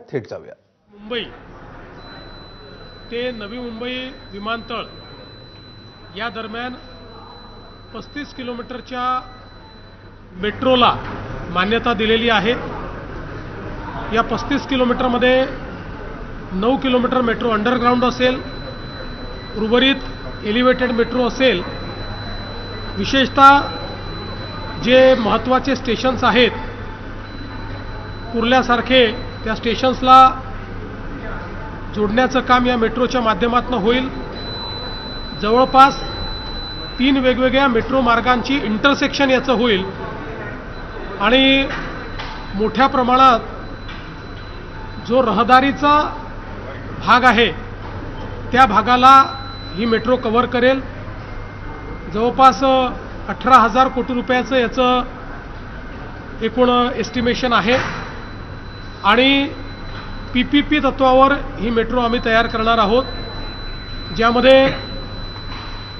थेट जाऊया. मुंबई ते नवी मुंबई विमानतळ या दरम्यान 35 किलोमीटरच्या मेट्रोला मान्यता दिलेली आहे. या 35 किलोमीटरमध्ये 9 किलोमीटर मेट्रो अंडरग्राऊंड असेल, उर्वरित एलिव्हेटेड मेट्रो असेल. विशेषतः जे महत्त्वाचे स्टेशन्स आहेत कुर्ल्यासारखे त्या स्टेशन्सला जोडण्याचं काम या मेट्रोच्या माध्यमातून होईल. जवळपास 3 वेगवेगळ्या मेट्रो मार्गांची इंटरसेक्शन याचं होईल आणि मोठ्या प्रमाणात जो रहदारीचा भाग आहे त्या भागाला ही मेट्रो कव्हर करेल. जवळपास 18,000 कोटी रुपयाचं याचं एकूण एस्टिमेशन आहे आणि PPP तत्वावर ही मेट्रो आम्ही तयार करणार आहोत, ज्यामध्ये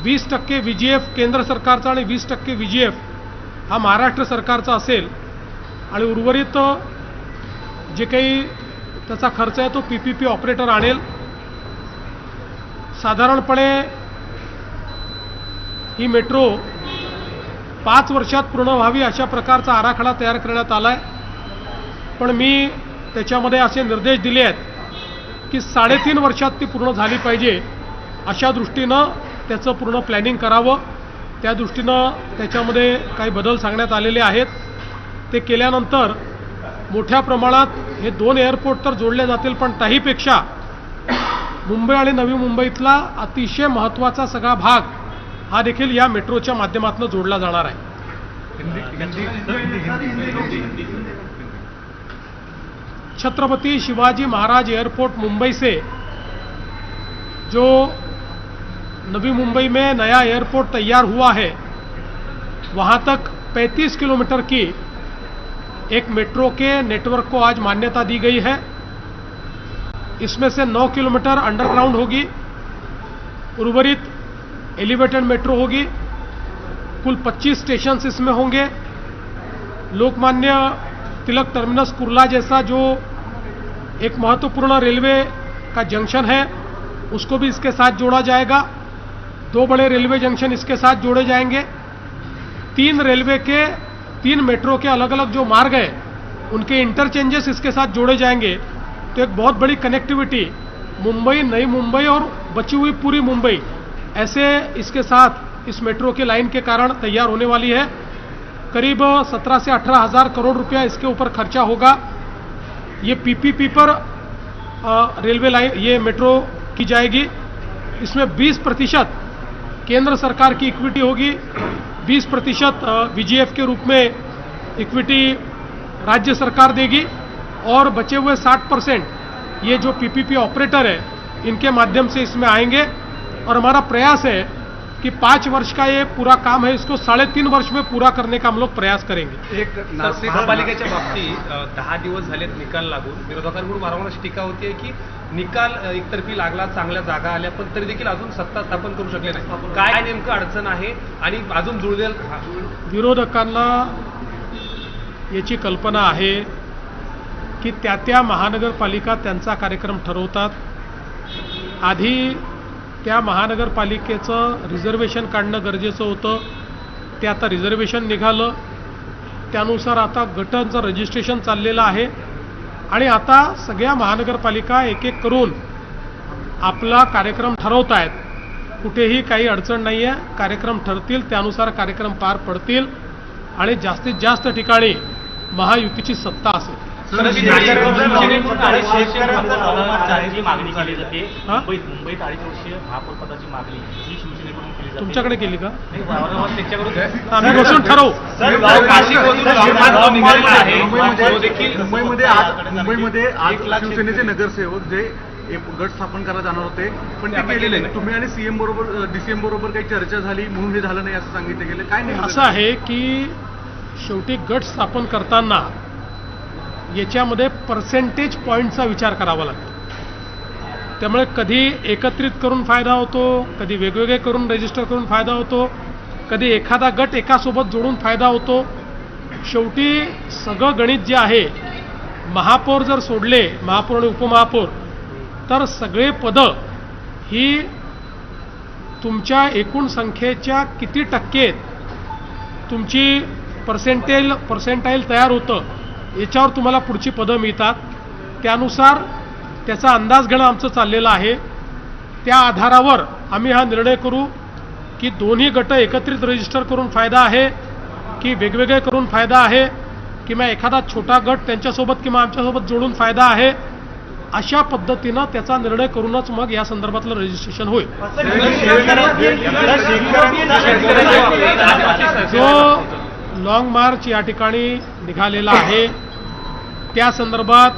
20% VGF केंद्र सरकारचा आणि 20% VGF हा महाराष्ट्र सरकारचा असेल आणि उर्वरित जे काही त्याचा खर्च आहे तो PPP ऑपरेटर आणेल. साधारणपणे ही मेट्रो 5 वर्षात पूर्ण व्हावी अशा प्रकारचा आराखडा तयार करण्यात आला आहे. पण मी त्याच्यामध्ये असे निर्देश दिले आहेत की 3.5 वर्षात ती पूर्ण झाली पाहिजे अशा दृष्टीनं त्याचं पूर्ण प्लॅनिंग करावं. त्या दृष्टीनं त्याच्यामध्ये काही बदल सांगण्यात आलेले आहेत. ते केल्यानंतर मोठ्या प्रमाणात हे 2 एअरपोर्ट तर जोडले जातील, पण त्याहीपेक्षा मुंबई आणि नवी मुंबईतला अतिशय महत्त्वाचा सगळा भाग हा देखील या मेट्रोच्या माध्यमातून जोडला जाणार आहे. छत्रपति शिवाजी महाराज एयरपोर्ट मुंबई से जो नवी मुंबई में नया एयरपोर्ट तैयार हुआ है, वहां तक 35 किलोमीटर की एक मेट्रो के नेटवर्क को आज मान्यता दी गई है. इसमें से 9 किलोमीटर अंडरग्राउंड होगी, उर्वरित एलिवेटेड मेट्रो होगी. कुल 25 स्टेशंस इसमें होंगे. लोकमान्य तिलक टर्मिनस कुर्ला जैसा जो एक महत्वपूर्ण रेलवे का जंक्शन है उसको भी इसके साथ जोड़ा जाएगा. 2 बड़े रेलवे जंक्शन इसके साथ जोड़े जाएंगे. 3 मेट्रो के अलग अलग जो मार्ग हैं उनके इंटरचेंजेस इसके साथ जोड़े जाएंगे. तो एक बहुत बड़ी कनेक्टिविटी मुंबई, नई मुंबई और बची हुई पूरी मुंबई ऐसे इसके साथ इस मेट्रो के लाइन के कारण तैयार होने वाली है. करीब 17 से 18 हज़ार करोड़ रुपया इसके ऊपर खर्चा होगा. ये PPP पर रेलवे लाइन ये मेट्रो की जाएगी. इसमें 20% केंद्र सरकार की इक्विटी होगी, 20% VGF के रूप में इक्विटी राज्य सरकार देगी और बचे हुए 60% ये जो PPP ऑपरेटर है इनके माध्यम से इसमें आएंगे. और हमारा प्रयास है कि 5 वर्ष का ये पूरा काम है, इसको 3.5 वर्ष में पूरा करने का हम लोग प्रयास करेंगे. एक नाशिक महापालिकेच्या बाबतीत 10 दिवस झालेत निकाल लागून. विरोधकांकडून वारंवार अशी टीका होती की निकाल एकतर्फी लागला, चांगल्या जागा आल्या, पण तरी देखील अजून सत्ता स्थापन करू शकले नाही. काय नेमकं अडचण आहे आणि अजून जुळवेल? विरोधकांना याची कल्पना आहे की त्या महानगरपालिका त्यांचा कार्यक्रम ठरवतात. आधी त्या महानगरपालिकेचं रिझर्वेशन काढणं गरजेचं होतं. ते आता रिझर्वेशन निघालं. त्यानुसार आता गटांचं रजिस्ट्रेशन चाललेलं आहे आणि आता सगळ्या महानगरपालिका एक एक करून आपला कार्यक्रम ठरवत आहेत. कुठेही काही अडचण नाही आहे. कार्यक्रम ठरतील त्यानुसार कार्यक्रम पार पडतील आणि जास्तीत जास्त ठिकाणी महायुतीची सत्ता असेल. मुंबईत 2.5 वर्षीय महापौर पदाची मागणी ही शिवसेनेकडून केली जाते. तुमच्याकडे केली का? आम्ही बसून ठरवू. मुंबईमध्ये आज शिवसेनेचे नगरसेवक जे गट स्थापन करायला जाणार होते पण ते केलेले नाही. तुम्ही आणि CM बरोबर DCM बरोबर काही चर्चा झाली म्हणून हे झालं नाही असं सांगितलं गेलं. काय नाही असं आहे की शेवटी गट स्थापन करताना याच्यामध्ये पर्सेंटेज पॉईंटचा विचार करावा लागतो. त्यामुळे कधी एकत्रित करून फायदा होतो, कधी वेगवेगळे करून रजिस्टर करून फायदा होतो, कधी एखादा गट एकासोबत जोडून फायदा होतो. शेवटी सगळं गणित जे आहे महापौर जर सोडले, महापौर आणि उपमहापौर, तर सगळे पदं ही तुमच्या एकूण संख्येच्या किती टक्के तुमची पर्सेंटाईल तयार होतं याच्यावर तुम्हाला पुढची पदं मिळतात. त्यानुसार त्याचा अंदाज घेणं आमचं चाललेलं आहे. त्या आधारावर आम्ही हा निर्णय करू की दोन्ही गट एकत्रित रजिस्टर करून फायदा आहे की वेगवेगळे करून फायदा आहे किंवा एखादा छोटा गट त्यांच्यासोबत किंवा आमच्यासोबत जोडून फायदा आहे. अशा पद्धतीनं त्याचा निर्णय करूनच मग या संदर्भातलं रजिस्ट्रेशन होईल. जो लॉंग मार्च या ठिकाणी निघालेला आहे त्या संदर्भात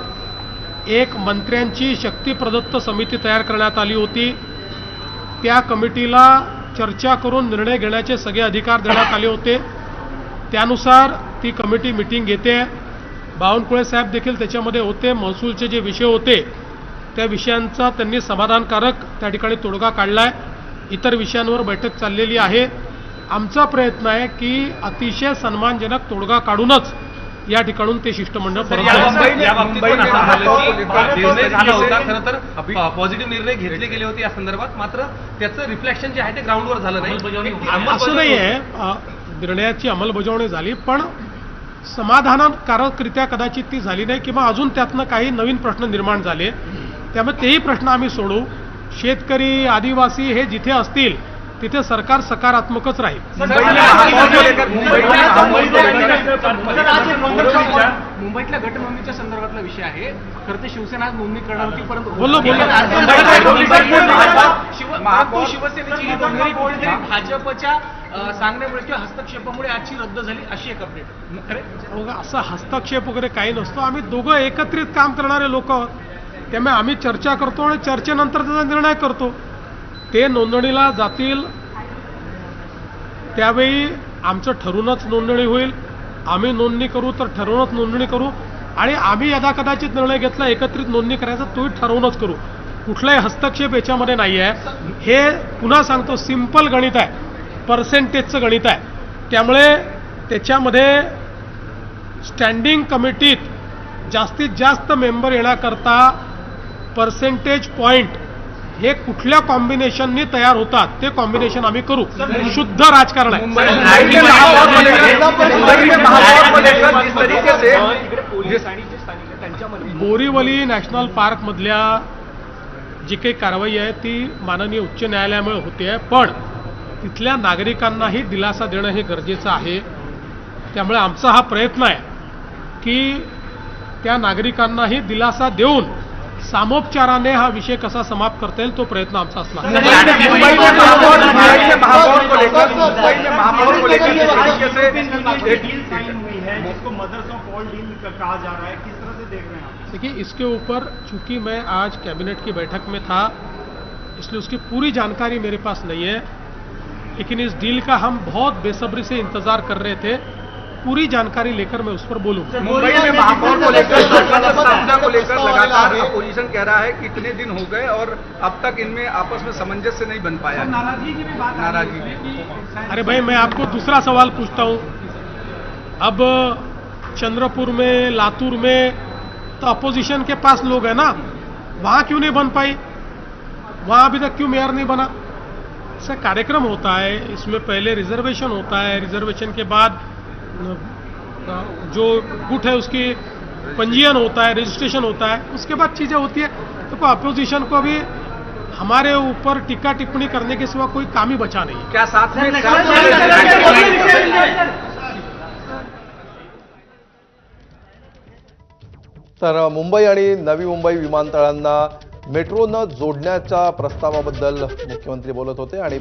एक मंत्र्यांची शक्ती प्रदत्त समिती तयार करण्यात आली होती. त्या कमिटीला चर्चा करून निर्णय घेण्याचे सगळे अधिकार देण्यात आले होते. त्यानुसार ती कमिटी मिटिंग घेते. बावनकुळे साहेब देखील त्याच्यामध्ये होते. महसूलचे जे विषय होते त्या विषयांचा त्यांनी समाधानकारक त्या ठिकाणी तोडगा काढलाय. इतर विषयांवर बैठक चाललेली आहे. आमचा प्रयत्न आहे की अतिशय सन्मानजनक तोडगा काढूनच या ठिकाणून ते शिष्टमंडळ परत निर्णय झाला होता. खरं तर पॉझिटिव्ह निर्णय घेतले गेले होते या संदर्भात, मात्र त्याचं रिफ्लेक्शन जे आहे ते ग्राउंडवर झालं नाही. असं नाही आहे. निर्णयाची अंमलबजावणी झाली पण समाधानकारकरित्या कदाचित ती झाली नाही किंवा अजून त्यातनं काही नवीन प्रश्न निर्माण झाले. त्यामुळे तेही प्रश्न आम्ही सोडवू. शेतकरी, आदिवासी हे जिथे असतील तिथे सरकार सकारात्मकच राहील. मुंबईतल्या गटनोंदणीच्या संदर्भातला विषय आहे. खरं तर शिवसेना आज नोंदणी करणार होती, परंतु शिवसेनेची ही नोंदणी कुठेतरी भाजपच्या सांगण्यामुळे किंवा हस्तक्षेपामुळे आजची रद्द झाली, अशी एक अपडेट. असा हस्तक्षेप वगैरे काही नसतो. आम्ही दोघं एकत्रित काम करणारे लोक आहोत. त्यामुळे आम्ही चर्चा करतो आणि चर्चेनंतर त्याचा निर्णय करतो. ते नोंदणीला जातील त्यावेळी आमचं ठरूनच नोंदणी होईल. आम्ही नोंदणी करू तर ठरवूनच नोंदणी करू आणि आम्ही यदा कदाचित निर्णय घेतला एकत्रित नोंदणी करायचा तोही ठरवूनच करू. कुठलाही हस्तक्षेप याच्यामध्ये नाही आहे. हे पुन्हा सांगतो सिंपल गणित आहे, पर्सेंटेजचं गणित आहे. त्यामुळे त्याच्यामध्ये स्टँडिंग कमिटीत जास्तीत जास्त मेंबर येण्याकरता पर्सेंटेज पॉईंट हे कुठल्या कॉम्बिनेशननी तयार होतात ते कॉम्बिनेशन आम्ही करू. शुद्ध राजकारण आहे. बोरीवली नॅशनल पार्क मधल्या जी काही कारवाई आहे ती माननीय उच्च न्यायालयामुळे होते आहे, पण तिथल्या नागरिकांनाही दिलासा देणं हे गरजेचं आहे. त्यामुळे आमचा हा प्रयत्न आहे की त्या नागरिकांनाही दिलासा देऊन सामोपचाराने हा विषय कसा समाप्त करता येईल तो प्रयत्न आमचा असणार. देखिए, इसके ऊपर चूंकि मैं आज कैबिनेट की बैठक में था इसलिए उसकी पूरी जानकारी मेरे पास नहीं है, लेकिन इस डील का हम बहुत बेसब्री से इंतजार कर रहे थे. पूरी जानकारी लेकर मैं उस पर बोलूं. मुंबई में महापौर को लेकर लगातार अपोजिशन कह रहा है कि इतने दिन हो गए और अब तक इनमें आपस में सामंजस्य नहीं बन पाया. नाराजगी की भी बात. नाराजगी. अरे भाई, मैं आपको दूसरा सवाल पूछता हूं. अब चंद्रपुर में, लातूर में तो अपोजिशन के पास लोग हैं ना, वहां क्यों नहीं बन पाई? वहां अभी तक क्यों मेयर नहीं बना? ऐसा कार्यक्रम होता है. इसमें पहले रिजर्वेशन होता है, रिजर्वेशन के बाद जो गुट है उसकी पंजीयन होता है, रजिस्ट्रेशन होता है, उसके बाद चीजें होती है. तो अपोजिशन को अभी हमारे ऊपर टीका टिप्पणी करने के सिवा कोई काम ही बचा नहीं. क्या साथ में तर मुंबई आणि नवी मुंबई विमानतळांना मेट्रोनं जोडण्याच्या प्रस्तावाबद्दल मुख्यमंत्री बोलत होते आणि